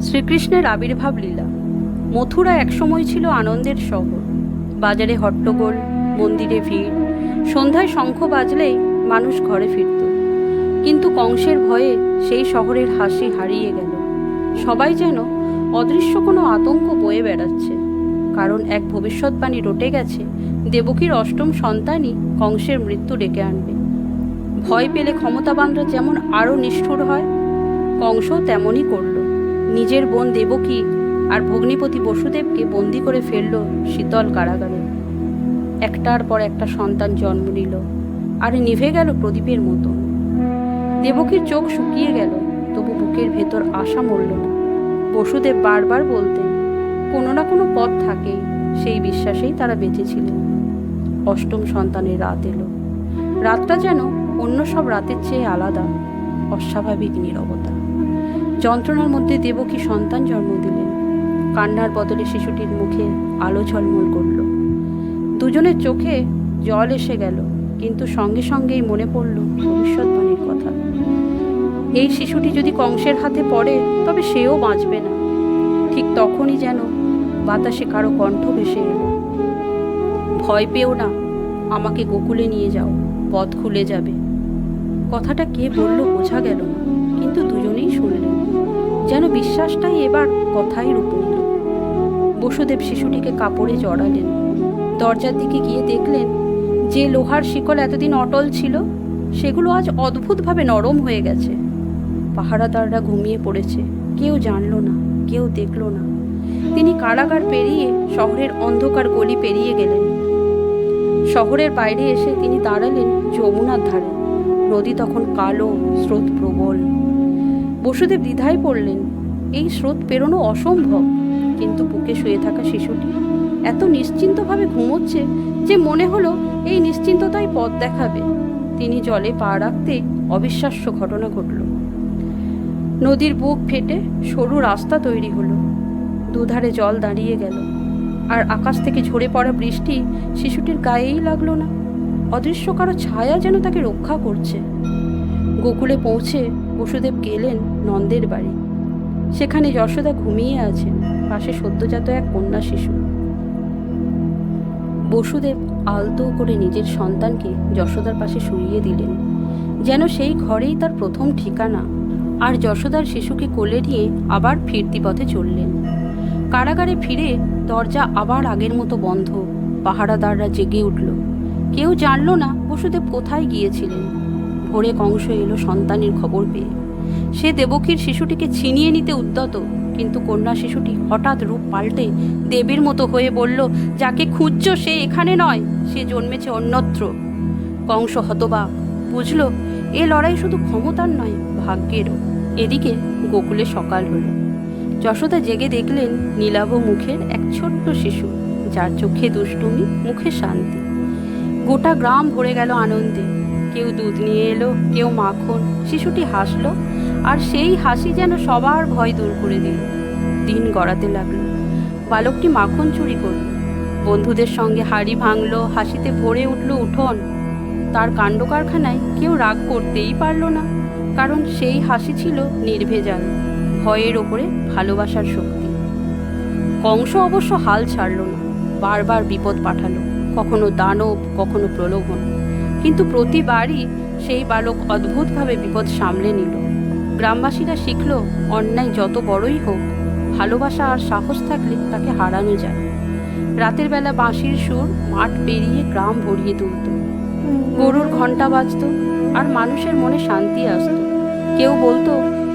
শ্রীকৃষ্ণের আবির্ভাব লীলা। মথুরা একসময় ছিল আনন্দের শহর। বাজারে হট্টগোল, মন্দিরে ভিড়, সন্ধ্যায় শঙ্খ বাজলেই মানুষ ঘরে ফিরত। কিন্তু কংসের ভয়ে সেই শহরের হাসি হারিয়ে গেল। সবাই যেন অদৃশ্য কোনো আতঙ্ক বয়ে বেড়াচ্ছে, কারণ এক ভবিষ্যৎবাণী রটে গেছে, দেবকীর অষ্টম সন্তানই কংসের মৃত্যু ডেকে আনবে। ভয় পেলে ক্ষমতাবানরা যেমন আরও নিষ্ঠুর হয়, কংসও তেমনই করল। নিজের বোন দেবকী আর ভগ্নিপতি বসুদেবকে বন্দি করে ফেলল শীতল কারাগারে। একটার পর একটা সন্তান জন্ম নিল, আর নিভে গেল প্রদীপের মতো। দেবকীর চোখ শুকিয়ে গেল, তবু বুকের ভেতর আশা মরল না। বসুদেব বারবার বলতেন, কোনো না কোনো পথ থাকেই। সেই বিশ্বাসেই তারা বেঁচেছিলেন। অষ্টম সন্তানের রাত এলো। রাতটা যেন অন্য সব রাতের চেয়ে আলাদা, অস্বাভাবিক নীরবতা। যন্ত্রণার মধ্যে দেবকী সন্তান জন্ম দিলেন। কান্নার বদলে শিশুটির মুখে আলো ঝলমল করল। দুজনের চোখে জল এসে গেল, কিন্তু সঙ্গে সঙ্গেই মনে পড়ল ভবিষ্যৎবাণীর কথা। এই শিশুটি যদি কংসের হাতে পড়ে, তবে সেও বাঁচবে না। ঠিক তখনই যেন বাতাসে কারো কণ্ঠ ভেসে এলো, ভয় পেও না, আমাকে গোকুলে নিয়ে যাও, পথ খুলে যাবে। কথাটা কে বলল বোঝা গেল না, কিন্তু দুজনেই শুনলেন। যেন বিশ্বাসটাই এবার কথাই রূপ নিল। বসুদেব শিশুটিকে কাপড়ে জড়ালেন। দরজার দিকে গিয়ে দেখলেন, যে লোহার শিকল এতদিন অটল ছিল, সেগুলো আজ অদ্ভুতভাবে নরম হয়ে গেছে। পাহারাদাররা ঘুমিয়ে পড়েছে, কেউ জানল না, কেউ দেখল না। তিনি কারাগার পেরিয়ে শহরের অন্ধকার গলি পেরিয়ে গেলেন। শহরের বাইরে এসে তিনি দাঁড়ালেন যমুনার ধারে। নদী তখন কালো, স্রোত প্রবল। বসুদেব দ্বিধায় পড়লেন, এই স্রোত পেরোনো অসম্ভব। কিন্তু বুকে শুয়ে থাকা শিশুটি এত নিশ্চিন্তভাবে ঘুমোচ্ছে যে মনে হলো এই নিশ্চিন্ততাই পথ দেখাবে। তিনি জলে পা রাখতে অবিশ্বাস্য ঘটনা ঘটল। নদীর বুক ফেটে সরু রাস্তা তৈরি হলো। দুধারে জল দাঁড়িয়ে গেল, আর আকাশ থেকে ঝরে পড়া বৃষ্টি শিশুটির গায়েই লাগলো না। অদৃশ্য কারো ছায়া যেন তাকে রক্ষা করছে। গোকুলে পৌঁছে বসুদেব গেলেন নন্দের বাড়ি। সেখানে যশোদা ঘুমিয়ে আছেন, পাশে সদ্যজাত এক কন্যা শিশু। বসুদেব আলতো করে নিজের সন্তানকে যশোদার পাশে শুইয়ে দিলেন, যেন সেই ঘরেই তার প্রথম ঠিকানা। আর যশোদার শিশুকে কোলে নিয়ে আবার ফিরতি পথে চললেন। কারাগারে ফিরে দরজা আবার আগের মতো বন্ধ। পাহারাদাররা জেগে উঠল। কেউ জানল না বসুদেব কোথায় গিয়েছিলেন। ভোরে কংস এলো সন্তানের খবর পেয়ে। সে দেবকীর শিশুটিকে ছিনিয়ে নিতে উদ্যত, কিন্তু কন্যা শিশুটি হঠাৎ রূপ পাল্টে দেবীর মতো হয়ে বলল, যাকে খুঁজছ সে এখানে নয়, সে জন্মেছে অন্যত্র। কংস হতবাক, বুঝল এ লড়াই শুধু ক্ষমতার নয়, ভাগ্যেরও। এদিকে গোকুলে সকাল হলো। যশোদা জেগে দেখলেন নীলাভ মুখের এক ছোট্ট শিশু, যার চোখে দুষ্টুমি, মুখে শান্তি। গোটা গ্রাম ভরে গেল আনন্দে। কেউ দুধ নিয়ে এলো, কেউ মাখন। শিশুটি হাসলো, আর সেই হাসি যেন সবার ভয় দূর করে দিল। দিন গড়াতে লাগলো। বালকটি মাখন চুরি করল, বন্ধুদের সঙ্গে হাড়ি ভাঙলো, হাসিতে ভরে উঠল উঠোন। তার কাণ্ড কারখানায় কেউ রাগ করতেই পারল না, কারণ সেই হাসি ছিল নির্ভেজাল, ভয়ের ওপরে ভালোবাসার শক্তি। কংস অবশ্য হাল ছাড়ল না, বারবার বিপদ পাঠালো, কখনো দানব, কখনো প্রলোভন। কিন্তু প্রতিবারই সেই বালক অদ্ভুতভাবে বিপদ সামলে নিল। গ্রামবাসীরা শিখল, অন্যায় যত বড়ই হোক, ভালোবাসা আর সাহস থাকলে তাকে হারানো যায়। রাতের বেলা বাঁশির সুর মাঠ পেরিয়ে গ্রাম ভরিয়ে তুলত। গরুর ঘণ্টা বাজত, আর মানুষের মনে শান্তি আসত। কেউ বলতো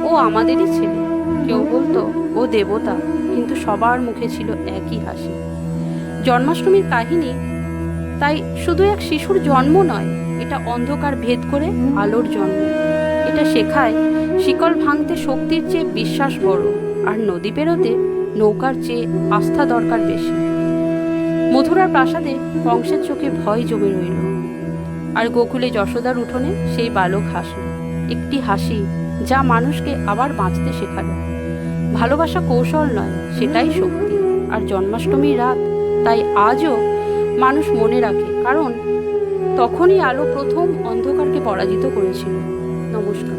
ও আমাদেরই ছেলে, কেউ বলতো ও দেবতা, কিন্তু সবার মুখে ছিল একই হাসি। জন্মাষ্টমীর কাহিনী তাই শুধু এক শিশুর জন্ম নয়, এটা অন্ধকার ভেদ করে আলোর জন্ম। এটা শেখায় শিকল ভাঙতে শক্তির চেয়ে বিশ্বাস বড়, আর নদী পেরোতে নৌকার চেয়ে আস্থা দরকার বেশি। মথুরার প্রাসাদে কংসের চোখে ভয় জমে রইল, আর গোকুলে যশোদার উঠোনে সেই বালক হাসল। একটি হাসি যা মানুষকে আবার বাঁচতে শেখালো। ভালোবাসা কৌশল নয়, সেটাই শক্তি। আর জন্মাষ্টমীর রাত তাই আজও মানুষ মনে রাখে, কারণ তখনই আলো প্রথম অন্ধকারকে পরাজিত করেছিল। নমস্কার।